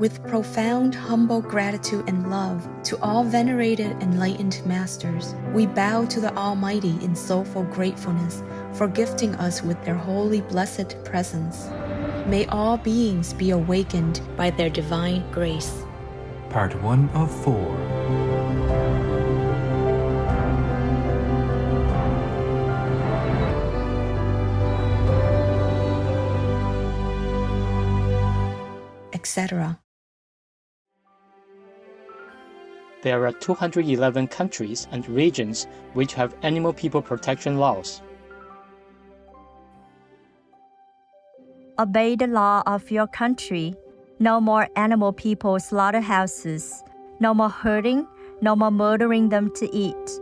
With profound, humble gratitude and love to all venerated enlightened masters, we bow to the Almighty in soulful gratefulness for gifting us with their holy blessed presence. May all beings be awakened by their divine grace. Part 1 of 4. Etc. There are 211 countries and regions which have animal people protection laws. Obey the law of your country. No more animal people slaughterhouses. No more hurting, no more murdering them to eat,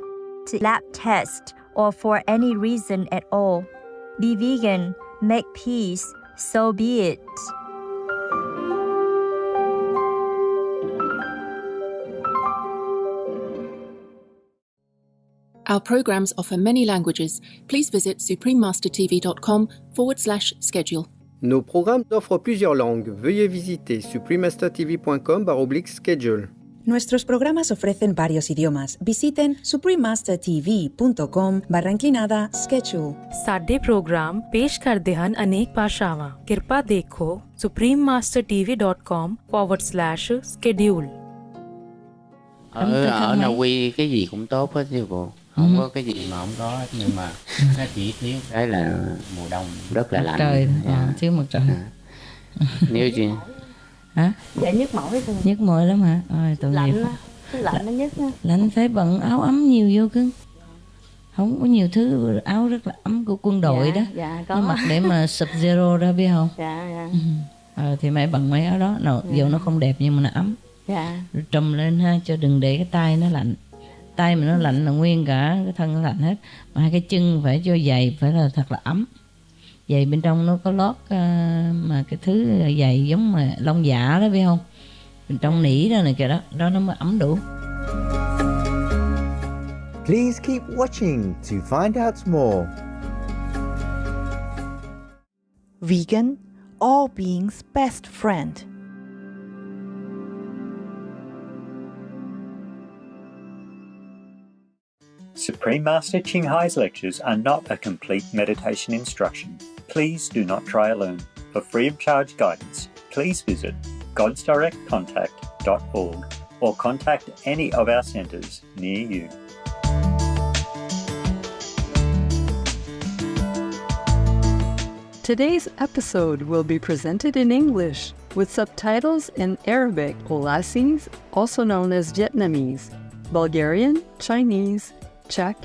to lab test, or for any reason at all. Be vegan, make peace, so be it. Our programs offer many languages. Please visit suprememastertv.com/schedule. Nos programmes offrent plusieurs langues. Veuillez visiter suprememastertv.com/schedule. Nuestros programas ofrecen varios idiomas. Visiten suprememastertv.com/schedule. ਸਾਡੇ programme ਪੇਸ਼ ਕਰਦੇ ਹਨ ਅਨੇਕ ਭਾਸ਼ਾਵਾਂ। ਕਿਰਪਾ ਦੇਖੋ suprememastertv.com/schedule. Ở Na Uy cái gì cũng tốt hết chứ cô. Không có cái gì mà không có hết, nhưng mà nó chỉ thiếu cái là mùa đông rất là lạnh. Trời, thiếu mặt trời. Nếu chứ hả? Dạ nhức mỏi thôi. Nhức mỏi lắm hả? Tội lạnh nghiệp. á, cái lạnh nó nhức á. Lạnh phải bận áo ấm nhiều vô cưng. Không có nhiều thứ áo rất là ấm của quân đội đó. Dạ có. Nó mặc để mà Sub-Zero ra biết không? Dạ. Thì mày bận mấy áo đó, dù nó không đẹp nhưng mà nó ấm. Dạ. Rồi trùm lên ha, cho đừng để cái tay nó lạnh. Tay mà nó lạnh là nguyên cả cái thân nó lạnh hết. Mà hai cái chân phải cho giày phải là thật là ấm. Giày bên trong nó có lót mà cái thứ giày giống mà lông dạ đó biết không? Bên trong nỉ đó này kìa đó, đó nó mới ấm đủ. Please keep watching to find out more. Vegan, all beings' best friend. Supreme Master Ching Hai's lectures are not a complete meditation instruction. Please do not try alone. For free of charge guidance, please visit godsdirectcontact.org or contact any of our centres near you. Today's episode will be presented in English with subtitles in Arabic, Olassis, also known as Vietnamese, Bulgarian, Chinese, Czech,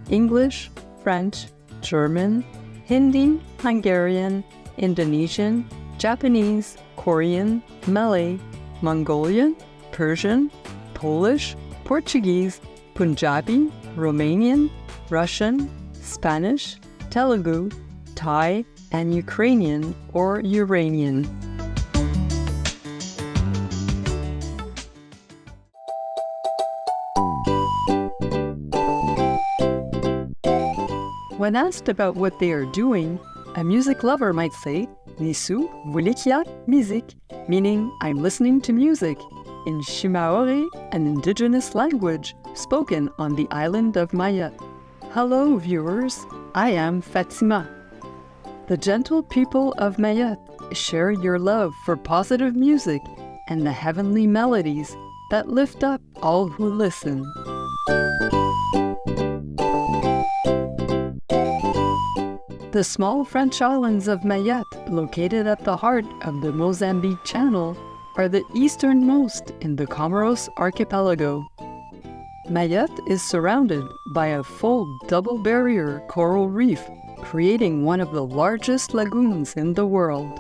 English, French, German, Hindi, Hungarian, Indonesian, Japanese, Korean, Malay, Mongolian, Persian, Polish, Portuguese, Punjabi, Romanian, Russian, Spanish, Telugu, Thai, and Ukrainian or Uranian. When asked about what they are doing, a music lover might say, Nisu vulikia music, meaning I'm listening to music, in Shimaori, an indigenous language spoken on the island of Mayat. Hello, viewers. I am Fatima. The gentle people of Mayat share your love for positive music and the heavenly melodies that lift up all who listen. The small French islands of Mayat, located at the heart of the Mozambique Channel, are the easternmost in the Comoros archipelago. Mayat is surrounded by a full double barrier coral reef, creating one of the largest lagoons in the world.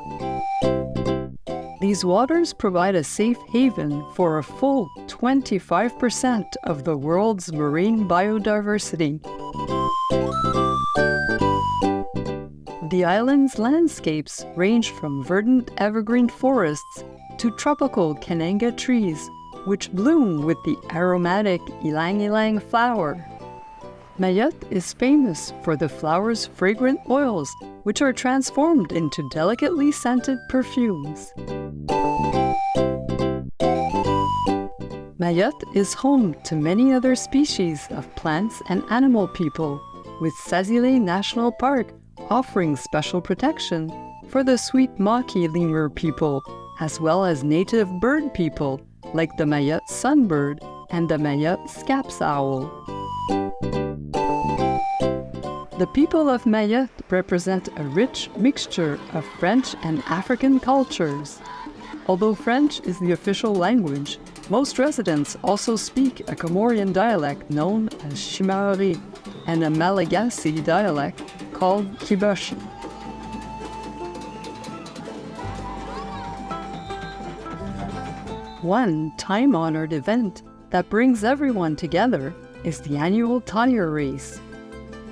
These waters provide a safe haven for a full 25% of the world's marine biodiversity. The island's landscapes range from verdant evergreen forests to tropical cananga trees, which bloom with the aromatic ylang-ylang flower. Mayat is famous for the flower's fragrant oils, which are transformed into delicately scented perfumes. Mayotte is home to many other species of plants and animal people, with Sazile National Park offering special protection for the sweet Maki lemur people, as well as native bird people like the Mayotte sunbird and the Mayotte scaps owl. The people of Mayotte represent a rich mixture of French and African cultures. Although French is the official language, most residents also speak a Comorian dialect known as Chimaori and a Malagasy dialect called Kiboshi. One time-honored event that brings everyone together is the annual tire race.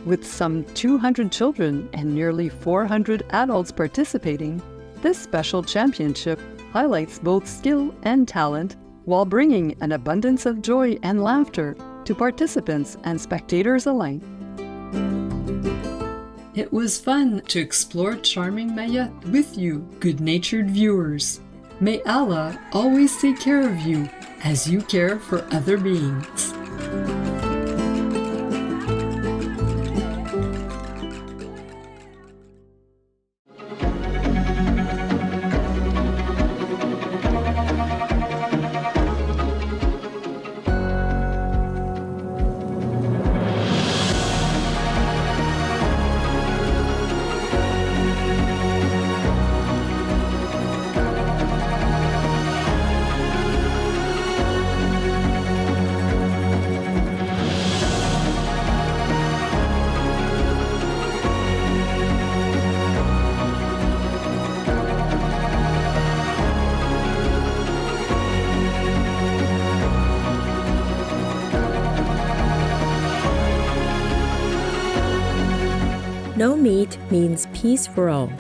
With some 200 children and nearly 400 adults participating, this special championship highlights both skill and talent while bringing an abundance of joy and laughter to participants and spectators alike. It was fun to explore charming Mayotte with you, good-natured viewers. May Allah always take care of you as you care for other beings. No meat means peace for all.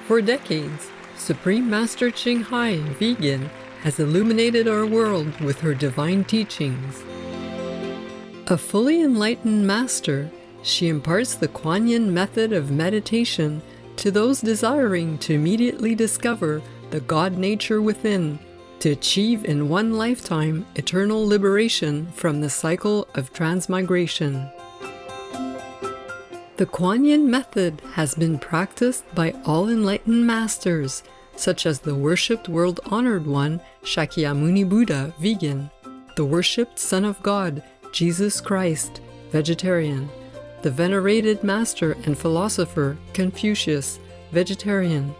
For decades, Supreme Master Ching Hai, vegan, has illuminated our world with her divine teachings. A fully enlightened master, she imparts the Kuan Yin method of meditation to those desiring to immediately discover the God nature within, to achieve in one lifetime eternal liberation from the cycle of transmigration. The Kuan Yin method has been practiced by all enlightened masters, such as the worshipped world-honored one, Shakyamuni Buddha, vegan, the worshipped Son of God, Jesus Christ, vegetarian, the venerated master and philosopher, Confucius, vegetarian,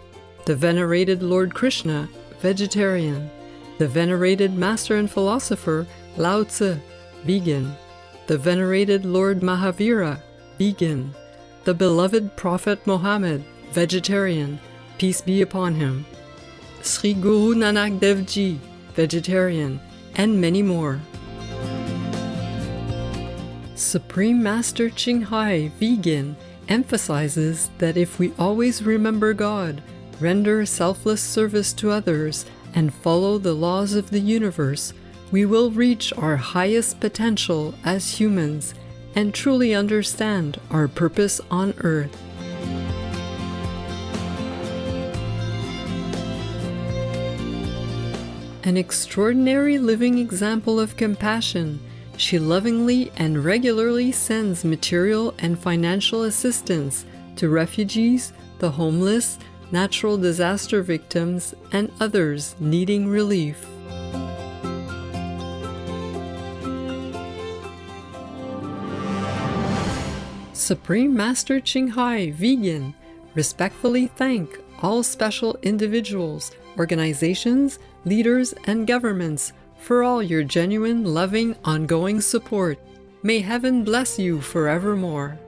the venerated Lord Krishna, vegetarian, the venerated master and philosopher, Lao Tzu, vegan, the venerated Lord Mahavira, vegan, the beloved Prophet Muhammad, vegetarian, peace be upon him, Sri Guru Nanak Dev Ji, vegetarian, and many more. Supreme Master Ching Hai, vegan, emphasizes that if we always remember God, render selfless service to others, and follow the laws of the universe, we will reach our highest potential as humans and truly understand our purpose on earth. An extraordinary living example of compassion, she lovingly and regularly sends material and financial assistance to refugees, the homeless, natural disaster victims, and others needing relief. Supreme Master Ching Hai, vegan, respectfully thank all special individuals, organizations, leaders, and governments for all your genuine, loving, ongoing support. May heaven bless you forevermore.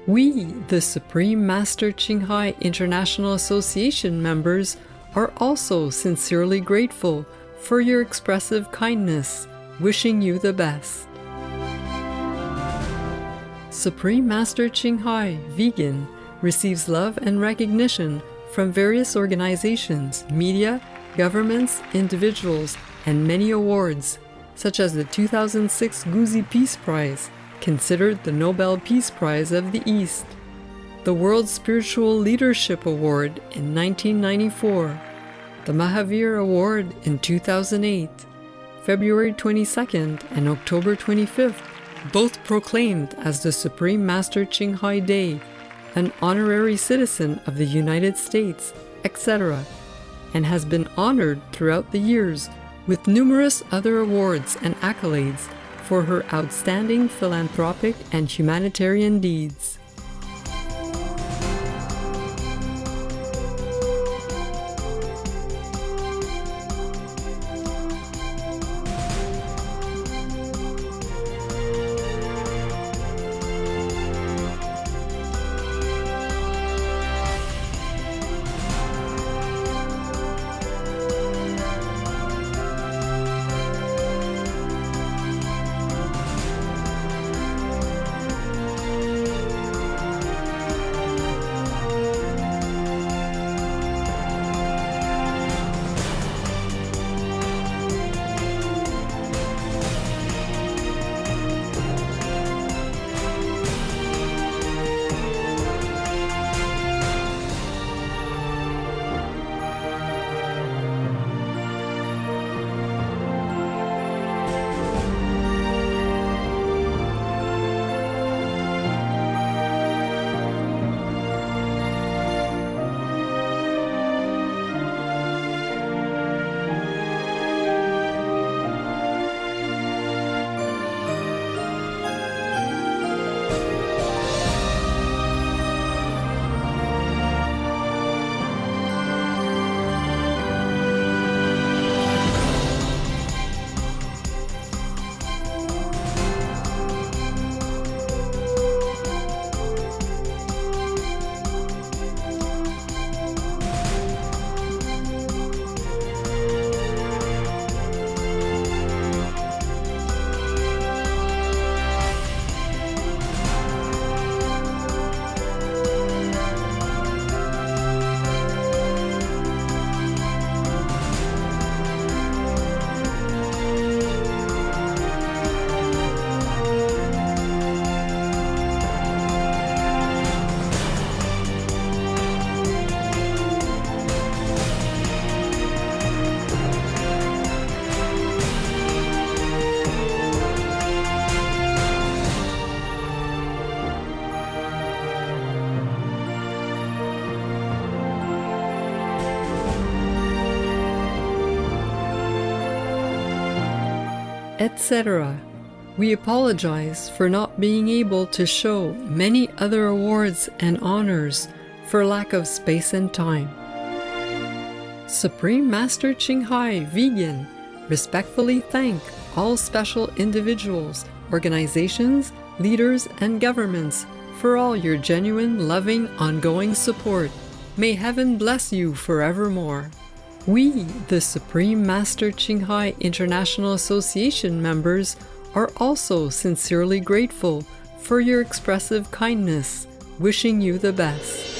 We, the Supreme Master Ching Hai International Association members, are also sincerely grateful for your expressive kindness, wishing you the best. Supreme Master Ching Hai, vegan, receives love and recognition from various organizations, media, governments, individuals, and many awards, such as the 2006 Guzi Peace Prize, considered the Nobel Peace Prize of the East, the World Spiritual Leadership Award in 1994, the Mahavir Award in 2008, February 22nd and October 25th, both proclaimed as the Supreme Master Ching Hai Day, an honorary citizen of the United States, etc., and has been honored throughout the years with numerous other awards and accolades for her outstanding philanthropic and humanitarian deeds. Etc. We apologize for not being able to show many other awards and honors for lack of space and time. Supreme Master Ching Hai Vegan respectfully thank all special individuals, organizations, leaders, and governments for all your genuine, loving, ongoing support. May heaven bless you forevermore. We, the Supreme Master Ching Hai International Association members, are also sincerely grateful for your expressive kindness, wishing you the best.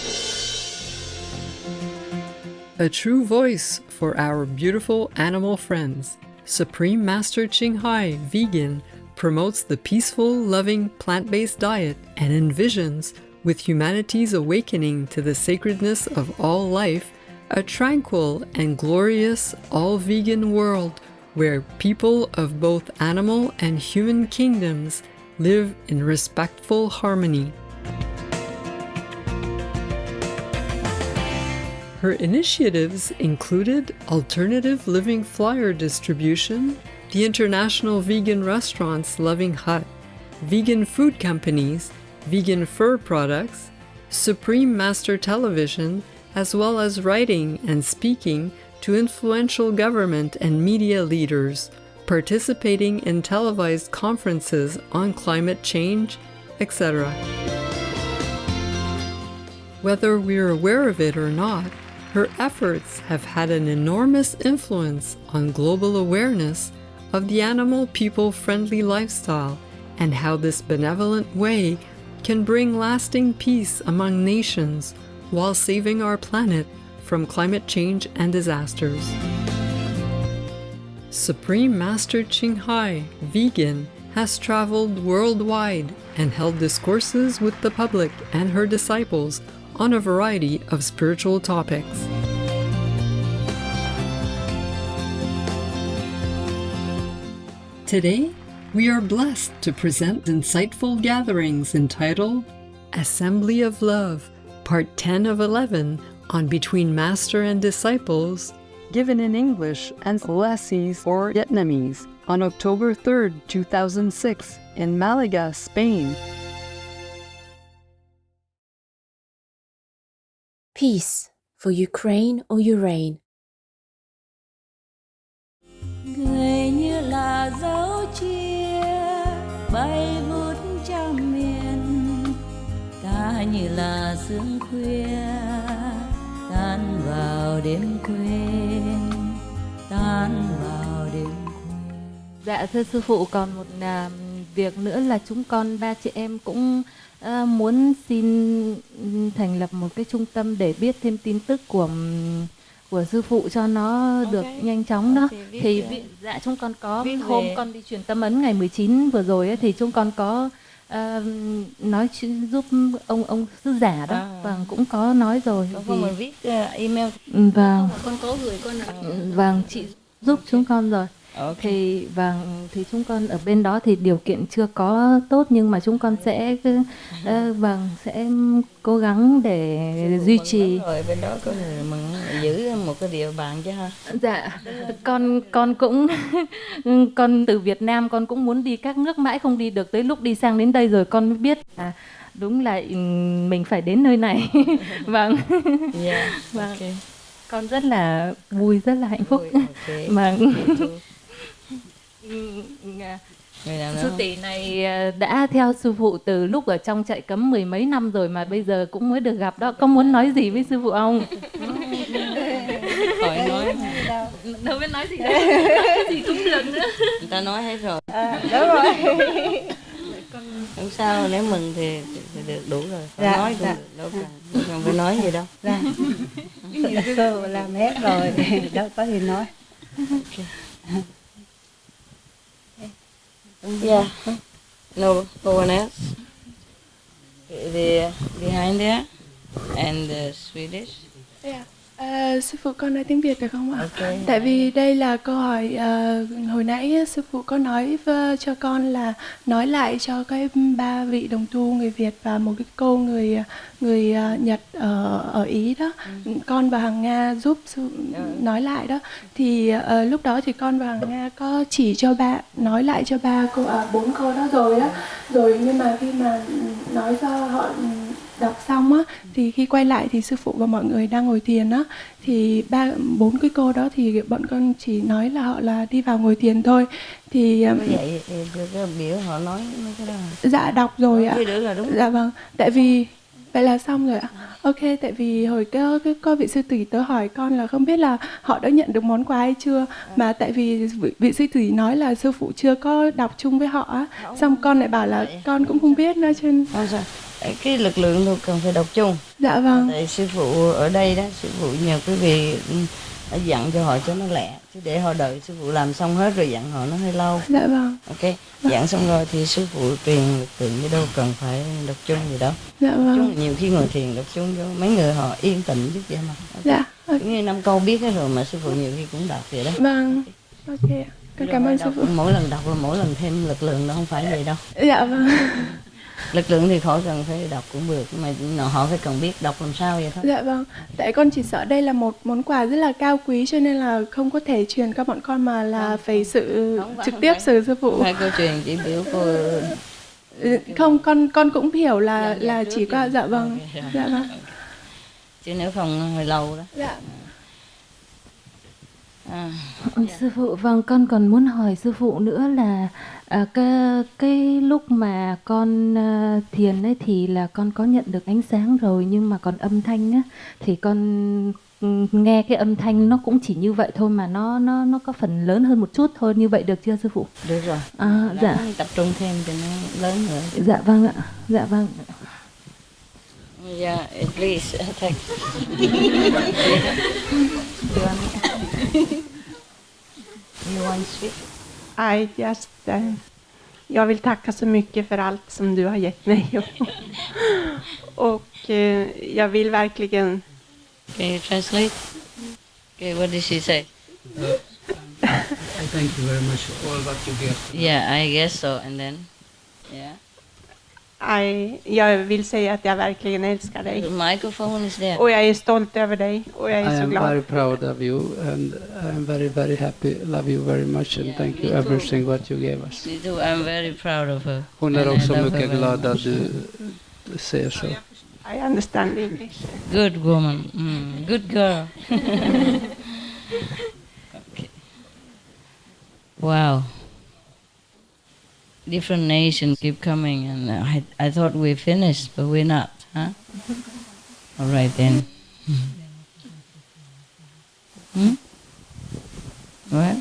A true voice for our beautiful animal friends, Supreme Master Ching Hai Vegan promotes the peaceful, loving, plant-based diet and envisions, with humanity's awakening to the sacredness of all life, a tranquil and glorious all-vegan world where people of both animal and human kingdoms live in respectful harmony. Her initiatives included alternative living flyer distribution, the International Vegan Restaurants Loving Hut, vegan food companies, vegan fur products, Supreme Master Television, as well as writing and speaking to influential government and media leaders, participating in televised conferences on climate change, etc. Whether we're aware of it or not, her efforts have had an enormous influence on global awareness of the animal people-friendly lifestyle and how this benevolent way can bring lasting peace among nations while saving our planet from climate change and disasters. Supreme Master Ching Hai Vegan has traveled worldwide and held discourses with the public and her disciples on a variety of spiritual topics. Today, we are blessed to present insightful gatherings entitled Assembly of Love, Part 10 of 11 on Between Master and Disciples, given in English and Lessees or Vietnamese on October 3rd, 2006 in Malaga, Spain. Peace for Ukraine or Ukraine. Người như là dấu chia bay vút trong miền, ta như là sương khuya tan vào đêm quên, tan vào đêm quên. Dạ thưa sư phụ, còn một việc nữa là chúng con 3 chị em cũng muốn xin thành lập một cái trung tâm để biết thêm tin tức của sư phụ cho nó được nhanh chóng đó. Thì dạ chúng con có hôm con đi truyền tâm ấn ngày 19 vừa rồi ấy, thì chúng con có nói giúp ông sư giả đó, vâng cũng có nói rồi. Thì mình viết email. Vâng. Con có gửi con ạ. Vâng, chị giúp chúng con rồi. Okay. Thì chúng con ở bên đó thì điều kiện chưa có tốt, nhưng mà chúng con sẽ sẽ cố gắng để duy trì. Rồi bên đó có mình giữ một cái địa bàn chứ ha. Dạ, con cũng con từ Việt Nam con cũng muốn đi các nước mãi không đi được, tới lúc đi sang đến đây rồi con mới biết là đúng là mình phải đến nơi này. Vâng. Yeah, vâng. Okay. Con rất là vui, rất là hạnh phúc. Okay. Vâng. Sư tỷ này đã theo sư phụ từ lúc ở trong trại cấm 10 mấy năm rồi mà bây giờ cũng mới được gặp đó. Có muốn nói gì với sư phụ không? Khỏi nói đâu biết nói gì đâu. Gì cũng được nữa. Người ta nói hết rồi. Đúng rồi. Không sao, nếu mừng thì được đủ rồi. Dạ, nói cũng được, đâu cần phải nói gì đâu. Dạ. Sư làm hết rồi, đâu có gì nói. Okay. Yeah. No one else. The behind there and the Swedish. Yeah. Sư phụ con nói tiếng Việt được không ạ? Okay. Tại vì đây là câu hỏi hồi nãy sư phụ có nói cho con là nói lại cho cái 3 vị đồng tu người Việt và một cái cô người Nhật ở Ý đó. Con và Hằng Nga giúp nói lại đó. Thì lúc đó thì con và Hằng Nga có chỉ cho nói lại cho 4 cô đó rồi á. Rồi nhưng mà khi mà nói cho họ đọc xong á, thì khi quay lại thì sư phụ và mọi người đang ngồi thiền á, thì 4 cái cô đó thì bọn con chỉ nói là họ là đi vào ngồi thiền thôi. Thì vậy cái biểu họ nói mấy cái đó. Dạ đọc rồi ạ. Là đúng. Dạ vâng. Tại vì vậy là xong rồi ạ. Ok, tại vì hồi có vị sư tỷ tớ hỏi con là không biết là họ đã nhận được món quà hay chưa, mà tại vì vị sư tỷ nói là sư phụ chưa có đọc chung với họ á, xong con lại bảo là con cũng không biết nữa trên. Cái lực lượng thôi cần phải đọc chung. Dạ vâng. Tại sư phụ ở đây đó, sư phụ nhờ quý vị dặn cho họ cho nó lẹ, chứ để họ đợi sư phụ làm xong hết rồi dặn họ nó hơi lâu. Dạ vâng. Ok, dặn xong rồi thì sư phụ truyền lực lượng chứ đâu cần phải đọc chung gì đâu. Dạ vâng. Chung nhiều khi ngồi thiền đọc chung cho mấy người họ yên tĩnh chút vậy mà. Okay. Dạ. Okay. Như 5 câu biết hết rồi mà sư phụ nhiều khi cũng đọc vậy đó. Vâng. Ok. Con cảm ơn sư phụ. Mỗi lần đọc là mỗi lần thêm lực lượng đó, không phải vậy đâu. Dạ vâng. Lực lượng thì khỏi cần phải đọc cũng được, mà họ phải cần biết đọc làm sao vậy thôi. Dạ vâng, tại con chỉ sợ đây là một món quà rất là cao quý cho nên là không có thể truyền cho bọn con mà là phải sự trực tiếp từ sư phụ. Hai câu truyền chỉ biểu cô. Không, con cũng hiểu là chỉ qua. Dạ vâng. Okay, dạ vâng. Okay. Chứ nếu không hơi lâu đó. Dạ. Sư phụ, vâng, con còn muốn hỏi sư phụ nữa là cái lúc mà con thiền ấy thì là con có nhận được ánh sáng rồi, nhưng mà còn âm thanh á thì con nghe cái âm thanh nó cũng chỉ như vậy thôi, mà nó có phần lớn hơn một chút thôi, như vậy được chưa sư phụ? Được rồi. Dạ. Tập trung thêm cho nó lớn nữa. Dạ vâng ạ. Dạ vâng. Yeah, please take. You want sweet? I just Jag vill tacka så mycket för allt som du har gett mig. Och jag vill verkligen... Can you translate? Okay, what did she say? I thank you very much for all what you gave. Yeah, I guess so. And then, yeah. Jag vill säga att jag verkligen älskar dig. The microphone is there. Och jag är stolt över dig. Och jag är I så am glad. very proud of you and I am very, very happy. Love you very much and thank you everything what you gave us. Me too. I'm very proud of her. Hon är And I också love mycket her very glad att much. du säger så. I understand English. Good woman. Good girl. Okay. Wow. Different nations keep coming, and I thought we finished, but we're not, huh? All right then. What?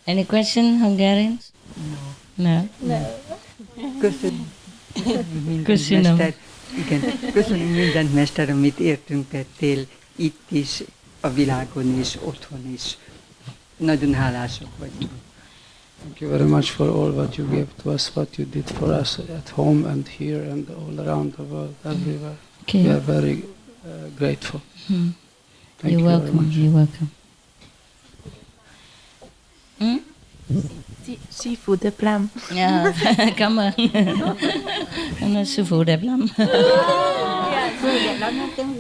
Any question, Hungarians? No. Köszönöm, köszönöm minden mester, amit értünk tettél itt is, a világon is, otthon is. Nagyon hálások vagyunk. Thank you very much for all what you gave to us, what you did for us at home and here and all around the world, everywhere. Okay. We are very grateful. Thank You're you welcome. very much. You're welcome. Sư phụ đẹp lắm. Yeah. Cảm ơn. Cảm ơn sư phụ đẹp lắm.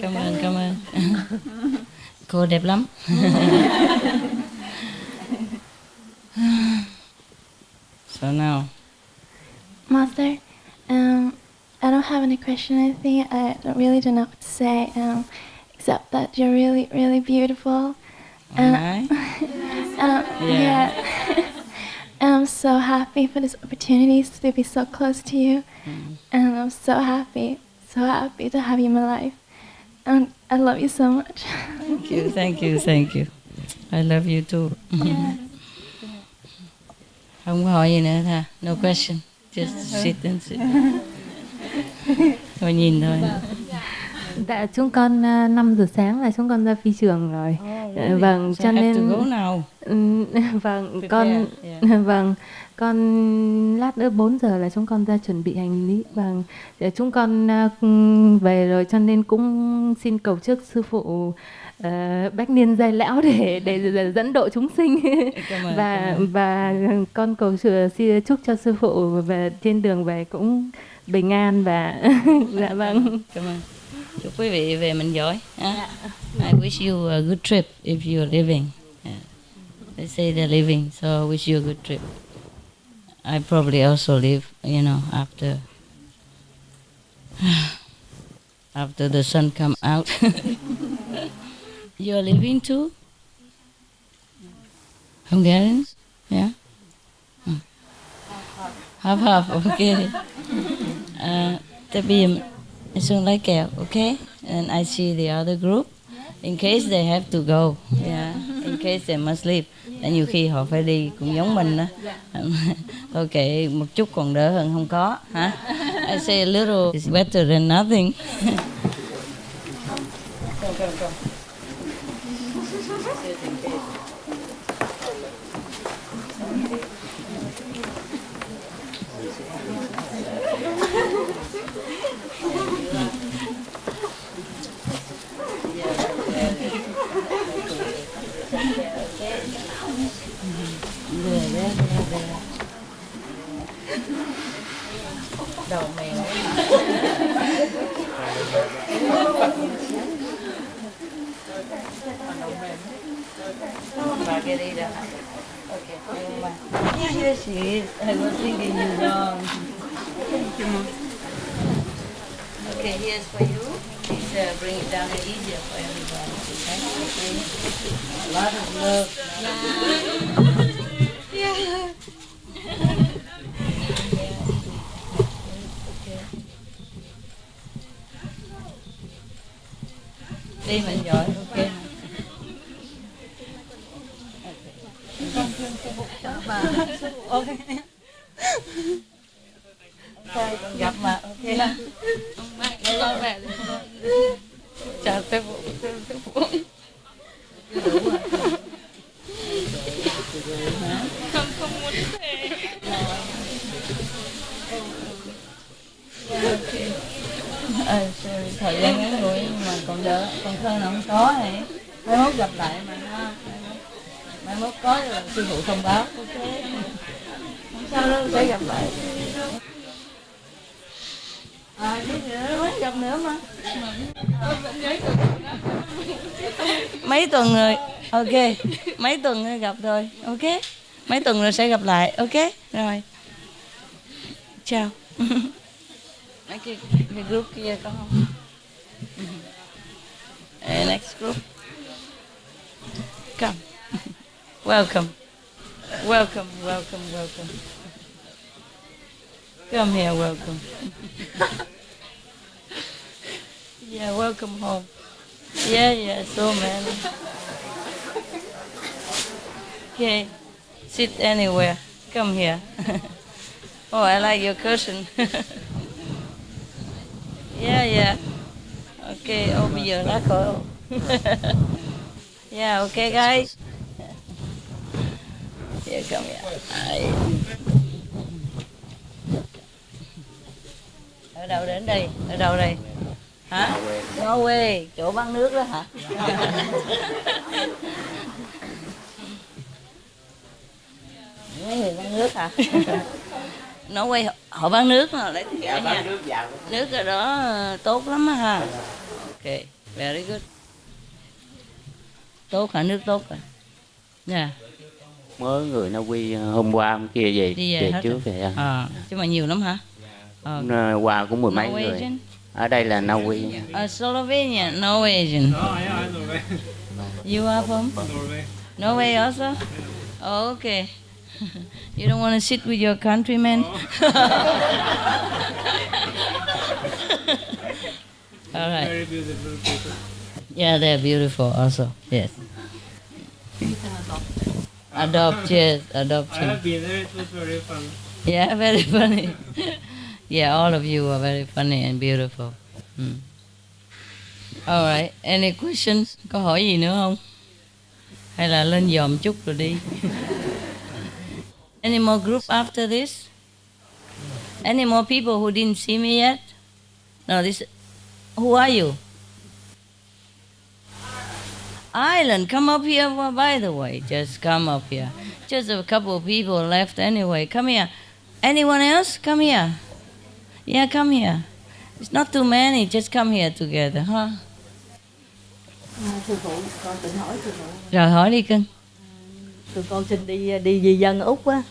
Cảm ơn, cảm ơn. Cô đẹp lắm. So now, Master, I don't have any question or anything. I really don't know what to say, except that you're really, really beautiful. am I? Yeah. And I'm so happy for this opportunity to be so close to you. And I'm so happy to have you in my life. And I love you so much. Thank you, thank you, thank you. I love you too. Không có hỏi gì nữa hả? No question. Just sit and sit. Thôi nhìn thôi. Dạ, chúng con 5 giờ sáng là chúng con ra phi trường rồi. Vâng, So cho have nên to go now. Vâng, Prepare, con yeah. vâng, con lát nữa 4 giờ là chúng con ra chuẩn bị hành lý. Vâng, để chúng con về rồi, cho nên cũng xin cầu chúc sư phụ bách niên giai lão để dẫn độ chúng sinh. Cảm ơn, và con cầu chúc cho sư phụ về trên đường về cũng bình an và dạ vâng. Cảm ơn. Chúc quý vị về mình giỏi. I wish you a good trip if you're living. They say they're living, so I wish you a good trip. I probably also live, after the sun come out. You're living too? Hungarians? Yeah? Half, okay. Tapi soon like okay? And I see the other group. In case they have to go, yeah. In case they must leave. Tại nhiều khi họ phải đi cũng giống mình đó. Thôi kệ, một chút còn đỡ hơn không có, hả? I say a little is better than nothing. Come. Đầu mèo. Margarita. Okay. Here she is. I was thinking you wrong. Okay, here's for you. Please bring it down easier for everybody. Okay? A lot of love. Yeah. Đi mình giỏi, ok. Ok. Gặp mà, ok. Ông Mai, nghe lo mẹ. Chào sư phụ. Không muốn thế. thời gian ngắn ngủi nhưng mà còn đỡ, còn hơn là không có này. Mai mốt gặp lại mà ha. Mai mốt có rồi sư phụ thông báo. Ok. Không sao đâu, sẽ gặp lại. Biết nữa, mới gặp nữa mà. Mấy tuần rồi, ok. Mấy tuần rồi gặp rồi, ok. Mấy tuần rồi sẽ gặp lại, ok. Rồi. Chào. Mấy cái group kia có không? Next group. Come. Welcome. Welcome, welcome, welcome. Come here, welcome. Yeah, welcome home. Yeah, so many. Okay, sit anywhere. Come here. Oh, I like your cushion. Yeah. Okay, bây giờ lá khỏi. Yeah, okay, guys. Yeah, come here. Ở đâu đến đây? Ở đâu đây? Hả? Norway, chỗ bán nước đó hả? Mấy người bán nước hả? Norway họ bán nước mà lấy dạ, bán nước vào. Nước ở đó tốt lắm á ha. Ok, very good. Tốt hả? Nước tốt à? Nha. Mới người Na Uy hôm qua hôm kia về trước kìa. Chứ mà nhiều lắm hả? Qua cũng mười mấy người. Ở đây là Na Uy. Slovenia, Norwegian. You are from Norway also? Oh, okay. You don't want to sit with your countrymen? All right. Very beautiful people. Yeah, they're beautiful also. Yes. Adoption. I have been there. It was very fun. Yeah, very funny. Yeah, all of you are very funny and beautiful. All right. Any questions? Có hỏi gì nữa không? Hay là lên dòm chút rồi đi? Any more group after this? Any more people who didn't see me yet? No, this. Who are you? Ireland, come up here. Well, by the way, just come up here. Just a couple of people left anyway. Come here. Anyone else? Come here. Yeah, come here. It's not too many. Just come here together, huh? Sư phụ, con tự hỏi sư phụ. Rồi hỏi đi cưng. Tụi con xin đi di dân Úc á.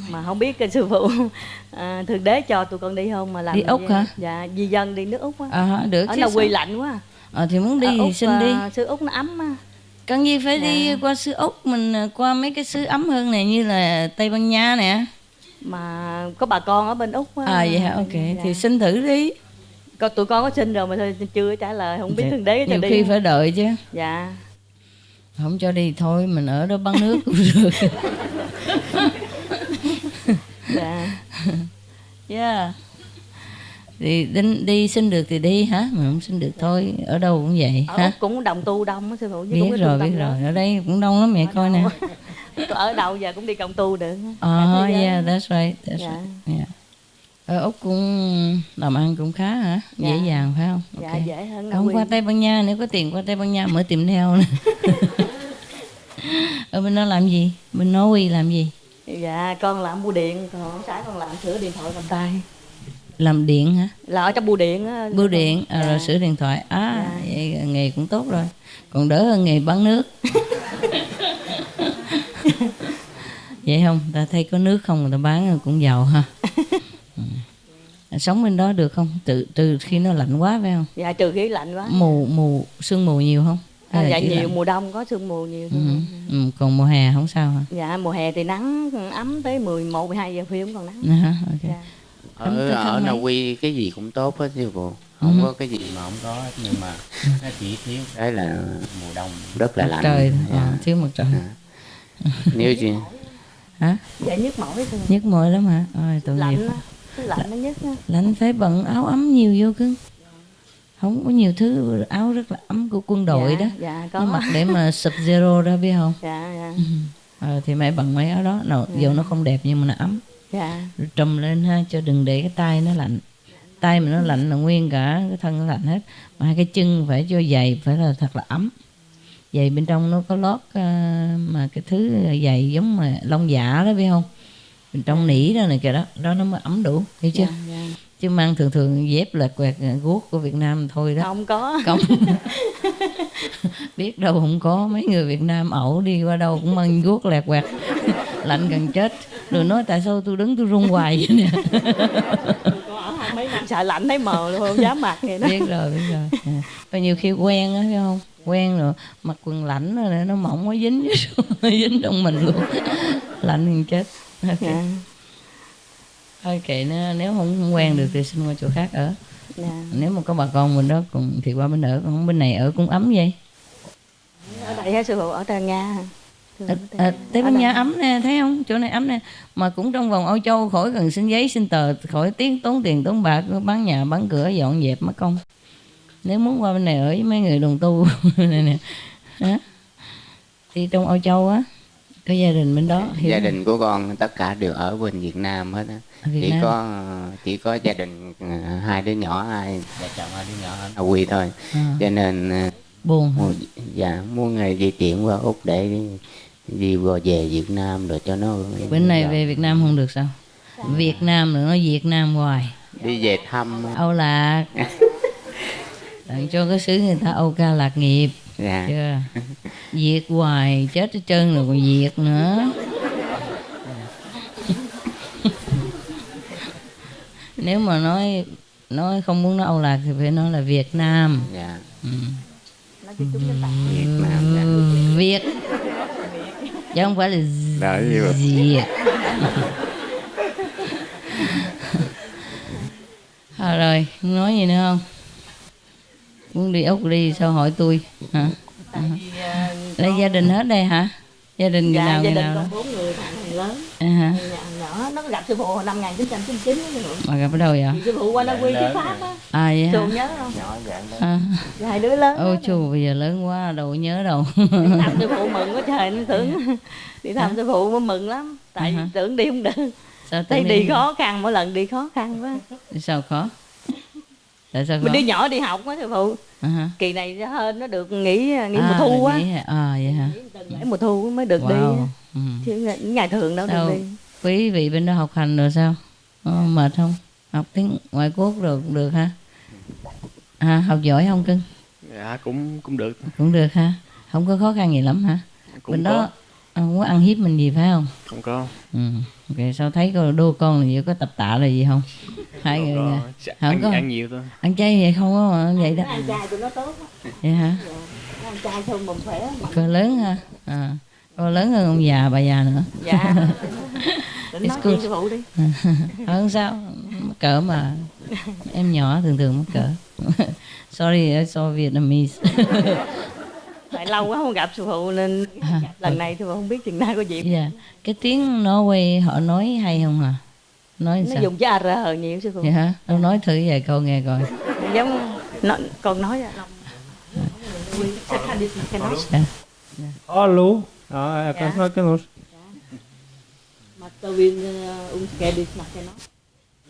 Mà không biết cái sư phụ Thượng Đế cho tụi con đi không mà làm đi Úc hả? Dạ, di dân đi nước Úc á. Được. Ở Na Uy lạnh quá. Thì muốn đi Úc, thì xin đi. Xứ Úc nó ấm á. Cần gì phải đi qua xứ Úc, mình qua mấy cái xứ ấm hơn này như là Tây Ban Nha nè. Mà có bà con ở bên Úc á. Vậy hả? Ok, thì xin thử đi. Tụi con có xin rồi mà thôi chưa trả lời, không biết Thượng Đế cho nhiều đi. Nhiều khi phải đợi chứ. Dạ. Không cho đi thôi, mình ở đó bán nước cũng được. Dạ. Yeah. Thì đi xin được thì đi hả? Mà không xin được thôi, ở đâu cũng vậy ở hả? Úc cũng đồng tu đông á sư phụ. Biết rồi. Ở đây cũng đông lắm mẹ coi nè. Ở đâu giờ cũng đi cộng tu được. Yeah, that's right. Yeah. Ở Úc cũng làm ăn cũng khá hả? Dễ dàng phải không? Okay. Dạ, dễ hơn. Không qua Tây Ban Nha, nếu có tiền qua Tây Ban Nha mở tiệm nail nè. Ở bên đó làm gì? Bên Norway làm gì? Dạ, con làm bưu điện, còn ông xã con làm sửa điện thoại cầm tay. Làm điện hả? Là ở trong bưu điện á. Bưu điện, rồi sửa điện thoại. Vậy nghề cũng tốt rồi. Còn đỡ hơn nghề bán nước. Vậy không? Ta thấy có nước không người ta bán rồi cũng giàu ha. Sống bên đó được không? Từ khi nó lạnh quá phải không? Dạ, trừ khi lạnh quá. Sương mù nhiều không? Dạ nhiều, lạnh? Mùa đông có sương mù nhiều. Còn mùa hè không sao hả? Dạ, mùa hè thì nắng ấm tới 11, 12 giờ khuya cũng còn nắng. Okay. Dạ. Ở Na Uy cái gì cũng tốt hết sư phụ. Không có cái gì mà không có hết, nhưng mà nó chỉ thiếu cái là mùa đông rất là lạnh. Trời, thiếu mặt trời. Nếu gì? Hả? Dạ, nhức mỏi thôi. Nhức mỏi lắm hả? Tội lạnh nghiệp. Lạnh nó nhức á. Lạnh phải bận áo ấm nhiều vô cưng. Không có nhiều thứ áo rất là ấm của quân đội đó. Dạ, có. Nó mặc để mà sub-zero đó biết không? Dạ. Thì mày bận mấy áo đó. Dù nó không đẹp nhưng mà nó ấm. Dạ. Rồi trùm lên ha, cho đừng để cái tay nó lạnh. tay mình nó lạnh là nguyên cả cái thân nó lạnh hết, mà hai cái chân phải cho giày phải là thật là ấm. Giày bên trong nó có lót mà cái thứ giày giống mà lông dạ đó biết không, bên trong nỉ đó này kìa, đó nó mới ấm đủ, hiểu chưa? Chứ mang thường dép lẹt quẹt guốc của Việt Nam thôi đó. Không có. Không. Biết đâu không có, mấy người Việt Nam ẩu đi qua đâu cũng mang guốc lẹt quẹt. Lạnh gần chết. Rồi nói tại sao tôi đứng tôi run hoài vậy nè. Mấy năm sợ lạnh thấy mờ luôn, không dám mặc vậy đó. Biết rồi. Và nhiều khi quen á, thấy không? Quen rồi, mặc quần lãnh rồi nó mỏng quá dính dính trong mình luôn. Lạnh gần chết. Okay. Thôi kệ nó, nếu không quen được thì xin qua chỗ khác ở. Nếu mà có bà con mình đó cùng thì qua bên ở, còn bên này ở cũng ấm vậy. Ở đây hả sư phụ, ở Trà Nga. Tới bên nhà ấm nè, thấy không? Chỗ này ấm nè. Mà cũng trong vòng Âu Châu, khỏi cần xin giấy xin tờ, khỏi tốn tiền tốn bạc, bán nhà bán cửa dọn dẹp mất công. Nếu muốn qua bên này ở với mấy người đồng tu này nè, thì trong Âu Châu á, có gia đình bên đó. Gia đình của con tất cả đều ở bên Việt Nam hết á. Chỉ có gia đình hai đứa nhỏ, hai vợ chồng hai đứa nhỏ ở Na Uy thôi. Cho nên buồn. Dạ, muốn ngày di chuyển qua Úc để đi về Việt Nam rồi cho nó. Bên này về Việt Nam không được sao? Việt Nam rồi nói Việt Nam hoài. Đi về thăm Âu Lạc. Đặng cho cái xứ người ta Âu Ca lạc nghiệp. Dạ. Chưa? Việt hoài chết hết trơn rồi còn Việt nữa. Nếu mà nói không muốn nói Âu Lạc thì phải nói là Việt Nam. Dạ. Việt Nam. Việt. Chứ không phải là Việt. Rồi, nói gì nữa không? Muốn đi Úc đi sao hỏi tôi hả? Lấy gia đình hết đây hả? Gia đình người nào gia người đình nào con đó? 4 người, thằng lớn. Hả? Nhỏ nó gặp sư phụ hồi năm 1999 đó. Mà gặp ở đâu vậy? Sư phụ qua Na Uy thuyết pháp á. Vậy Sư hả? nhớ không? Nhỏ dạng đó. Hai đứa lớn. Ôi chù, bây giờ lớn quá đâu nhớ đâu. Thăm sư phụ mừng quá trời, nó tưởng đi thăm sư phụ mới mừng lắm. Tại tưởng đi không được. Thấy đi khó khăn, mỗi lần đi khó khăn quá. Sao khó? Tại sao khó? Mình đứa nhỏ đi học á sư phụ. Kỳ này ra hơn nó được nghỉ mùa thu á. Vậy hả? Nghỉ mùa thu mới được đi. Chứ ngày thường đâu được đi. Quý vị bên đó học hành rồi sao? Mệt không? Học tiếng ngoại quốc rồi cũng được ha? Học giỏi không cưng? Dạ cũng được. Cũng được ha? Không có khó khăn gì lắm hả? Cũng bên có. Đó không có ăn hiếp mình gì phải không? Không có. Ok, sao thấy đô con là gì, có tập tạ là gì không? Hai người không có ăn nhiều thôi. Ăn chay vậy không có vậy đó. Ăn chay tụi nó tốt á. Vậy hả? Ăn chay xong mình khỏe. Con lớn ha? Con lớn hơn ông già bà già nữa. Dạ. Định nói chuyện sư phụ đi. Không sao, mắc cỡ mà. Em nhỏ thường mắc cỡ. Sorry, I saw Vietnamese. Tại lâu quá không gặp sư phụ nên lần này sư phụ không biết chừng nào có dịp. Dạ. Cái tiếng Norway họ nói hay không hả? Nói nó sao? dùng chữ AR nhiều sư phụ. Dạ hả? Đâu nói thử vài câu nghe coi. Giống con nói ra lòng. Hallo. Ja, jag kan snacka norsk.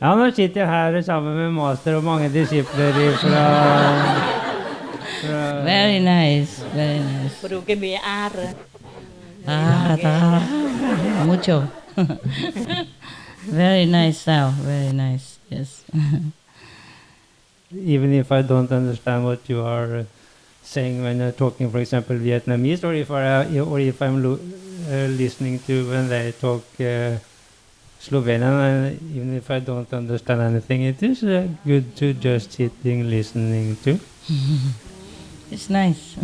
Ja, nu sitter jag här sammen med master och många discipler ifrån... Very nice, very nice. Pero que me AR. Mucho. Very nice sound, very nice. Yes. Even if I don't understand what you are saying when you're talking, for example, Vietnamese, or if I'm listening to when they talk Slovenian, even if I don't understand anything, it is good to just sitting listening to. It's nice.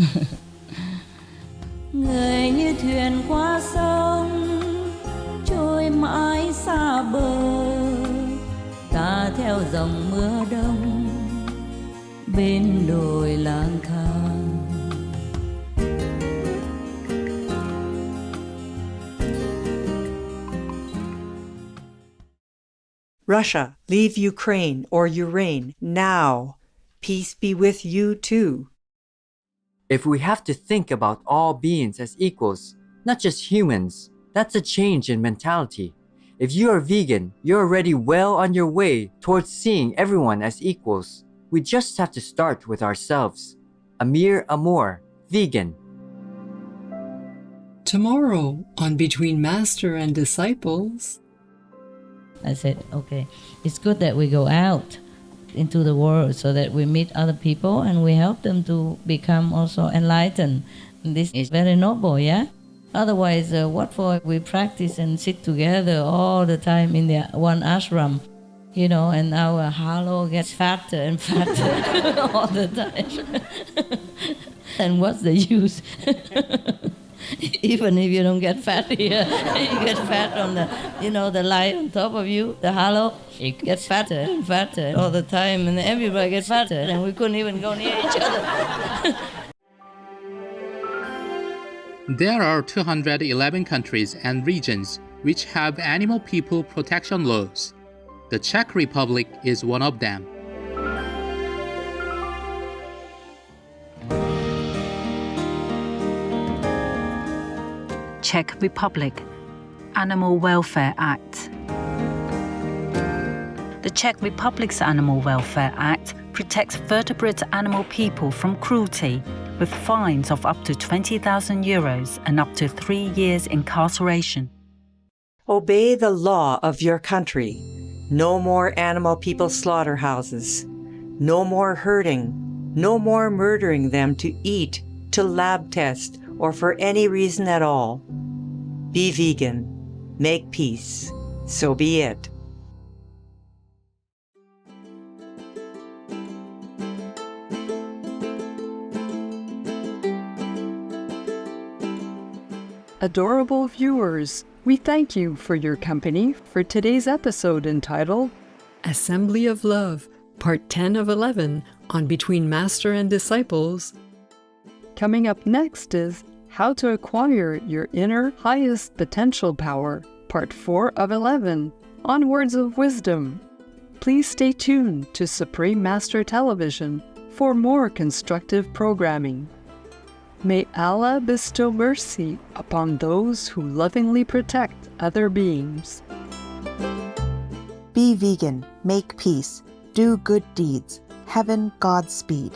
Người như thuyền qua sông trôi mãi xa bờ, ta theo dòng mưa đông bên đồi lang thang. Russia, leave Ukraine or Ukraine now. Peace be with you too. If we have to think about all beings as equals, not just humans, that's a change in mentality. If you are vegan, you're already well on your way towards seeing everyone as equals. We just have to start with ourselves. Amir Amor, vegan. Tomorrow on Between Master and Disciples. I said, okay, it's good that we go out into the world so that we meet other people and we help them to become also enlightened. And this is very noble, yeah? Otherwise, what for we practice and sit together all the time in the one ashram, you know, and our halo gets fatter and fatter all the time. And what's the use? Even if you don't get fat here, you get fat on the, you know, the light on top of you, the halo, it gets fatter and fatter all the time, and everybody gets fatter, and we couldn't even go near each other. There are 211 countries and regions which have animal people protection laws. The Czech Republic is one of them. Czech Republic Animal Welfare Act. The Czech Republic's Animal Welfare Act protects vertebrate animal people from cruelty, with fines of up to 20,000 euros and up to 3 years incarceration. Obey the law of your country. No more animal people slaughterhouses. No more hurting. No more murdering them to eat, to lab test, or for any reason at all. Be vegan. Make peace. So be it. Adorable viewers, we thank you for your company for today's episode entitled Assembly of Love, Part 10 of 11 on Between Master and Disciples. Coming up next is How to Acquire Your Inner Highest Potential Power, Part 4 of 11 on Words of Wisdom. Please stay tuned to Supreme Master Television for more constructive programming. May Allah bestow mercy upon those who lovingly protect other beings. Be vegan, make peace, do good deeds. Heaven Godspeed.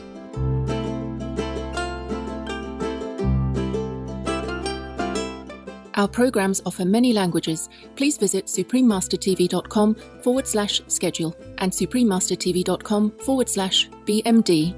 Our programs offer many languages. Please visit suprememastertv.com/schedule and suprememastertv.com/BMD.